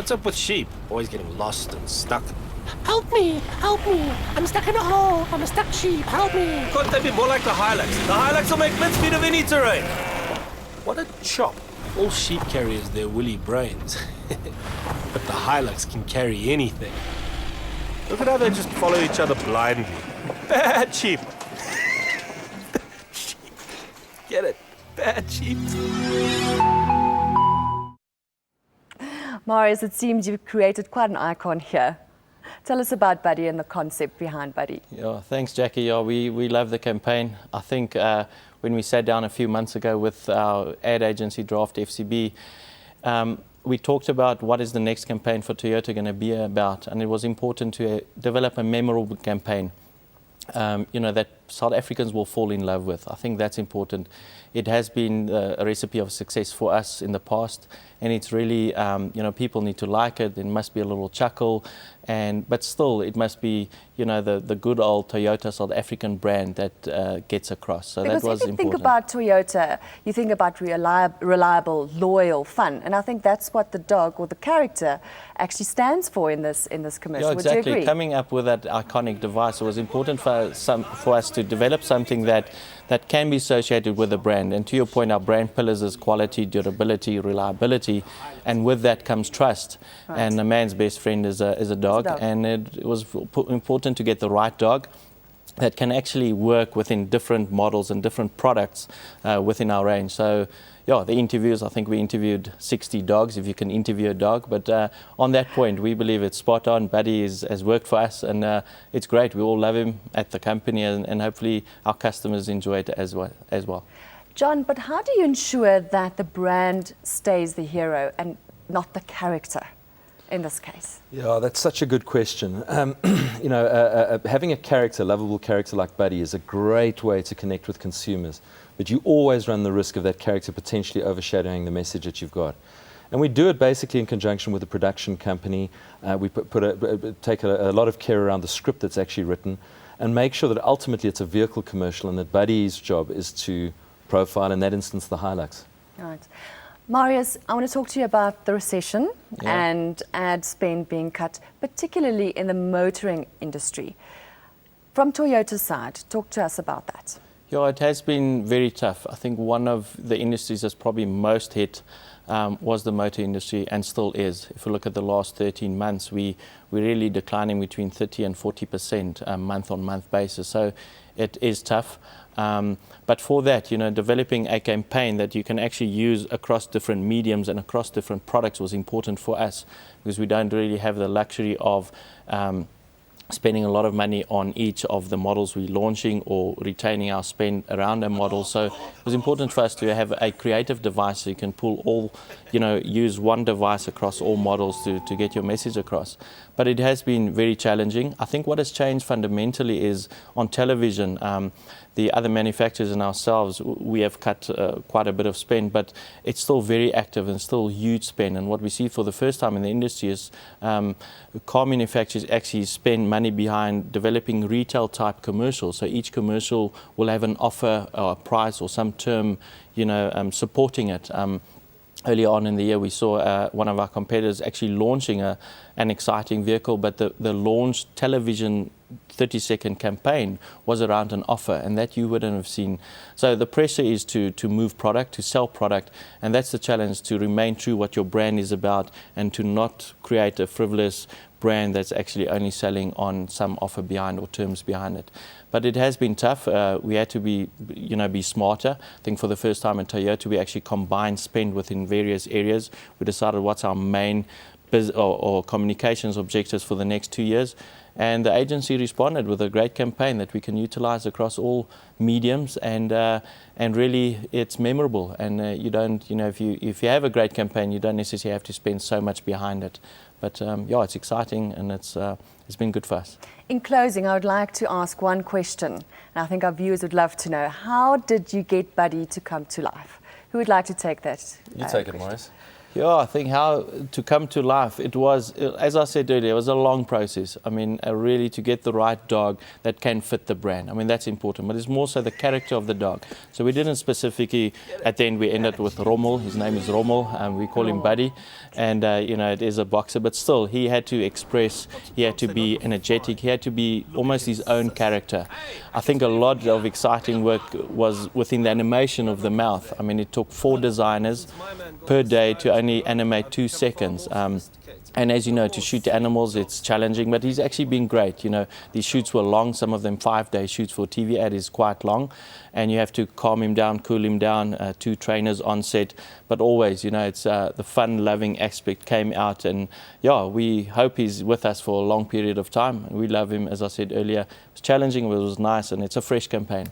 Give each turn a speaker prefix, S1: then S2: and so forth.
S1: What's up with sheep? Always getting lost and stuck.
S2: Help me! Help me! I'm stuck in a hole! I'm a stuck sheep! Help me!
S1: Couldn't they be more like the Hilux? The Hilux will make mincemeat of any terrain. What a chop. All sheep carriers, their woolly brains. But the Hilux can carry anything. Look at how they just follow each other blindly. Bad sheep. Sheep. Get it? Bad sheep.
S3: Marius, it seems you've created quite an icon here. Tell us about Buddy and the concept behind Buddy.
S4: Yeah, thanks, Jackie. Yeah, we love the campaign. I think when we sat down a few months ago with our ad agency, Draft FCB, we talked about what is the next campaign for Toyota going to be about, and it was important to develop a memorable campaign, that South Africans will fall in love with. I think that's important. It has been a recipe of success for us in the past, and it's really, people need to like it. There must be a little chuckle, but still, it must be, the good old Toyota South African brand that gets across. So
S3: because
S4: that was
S3: if you
S4: important.
S3: think about Toyota, you think about reliable, loyal, fun, and I think that's what the dog or the character actually stands for in this commercial.
S4: Yeah, exactly.
S3: Would you agree?
S4: Coming up with that iconic device, it was important for us to develop something that can be associated with the brand. And to your point, our brand pillars is quality, durability, reliability, and with that comes trust. Right. And a man's best friend is a dog, and it was important to get the right dog that can actually work within different models and different products within our range. So, yeah, the interviews, I think we interviewed 60 dogs, if you can interview a dog. But on that point, we believe it's spot on. Buddy has worked for us, and it's great. We all love him at the company, and hopefully our customers enjoy it as well.
S3: John, but how do you ensure that the brand stays the hero and not the character in this case?
S5: Yeah, that's such a good question. Having a lovable character like Buddy is a great way to connect with consumers, but you always run the risk of that character potentially overshadowing the message that you've got. And we do it basically in conjunction with a production company. We take a lot of care around the script that's actually written and make sure that ultimately it's a vehicle commercial and that Buddy's job is to profile, in that instance, the Hilux.
S3: Right. Marius, I want to talk to you about the recession and ad spend being cut, particularly in the motoring industry. From Toyota's side, talk to us about that.
S4: Yeah, it has been very tough. I think one of the industries that's probably most hit was the motor industry, and still is. If you look at the last 13 months, we're really declining between 30 and 40% month-on-month basis. So it is tough. But for that, developing a campaign that you can actually use across different mediums and across different products was important for us, because we don't really have the luxury of spending a lot of money on each of the models we're launching or retaining our spend around a model. So it was important for us to have a creative device so you can pull all, use one device across all models to get your message across. But it has been very challenging. I think what has changed fundamentally is on television, the other manufacturers and ourselves, we have cut quite a bit of spend, but it's still very active and still huge spend. And what we see for the first time in the industry is car manufacturers actually spend money behind developing retail type commercials. So each commercial will have an offer or a price or some term, supporting it. Earlier on in the year, we saw one of our competitors actually launching an exciting vehicle, but the launch television 30-second campaign was around an offer, and that you wouldn't have seen. So the pressure is to move product, to sell product, and that's the challenge, to remain true what your brand is about and to not create a frivolous brand that's actually only selling on some offer behind or terms behind it. But it has been tough. We had to be smarter. I think for the first time in Toyota, we actually combined spend within various areas. We decided what's our main or communications objectives for the next 2 years. And the agency responded with a great campaign that we can utilize across all mediums, and really it's memorable. And you don't, if you have a great campaign, you don't necessarily have to spend so much behind it. But yeah, it's exciting, and it's been good for us.
S3: In closing, I would like to ask one question, and I think our viewers would love to know: how did you get Buddy to come to life? Who would like to take that?
S5: You take it, Marius.
S4: Yeah, I think how to come to life, it was, as I said earlier, it was a long process. I mean, really to get the right dog that can fit the brand. I mean, that's important, but it's more so the character of the dog. So we didn't specifically, at the end we ended with Rommel. His name is Rommel, and we call him Buddy. And, you know, it is a boxer, but still he had to express, he had to be energetic, he had to be almost his own character. I think a lot of exciting work was within the animation of the mouth. I mean, it took 4 designers per day to only animate 2 seconds. And as you know, to shoot the animals, it's challenging, but he's actually been great. You know, these shoots were long, some of them 5-day shoots for TV ad is quite long, and you have to calm him down, cool him down, 2 trainers on set, but always, you know, it's the fun-loving aspect came out, and yeah, we hope he's with us for a long period of time. We love him, as I said earlier. It was challenging, but it was nice, and it's a fresh campaign.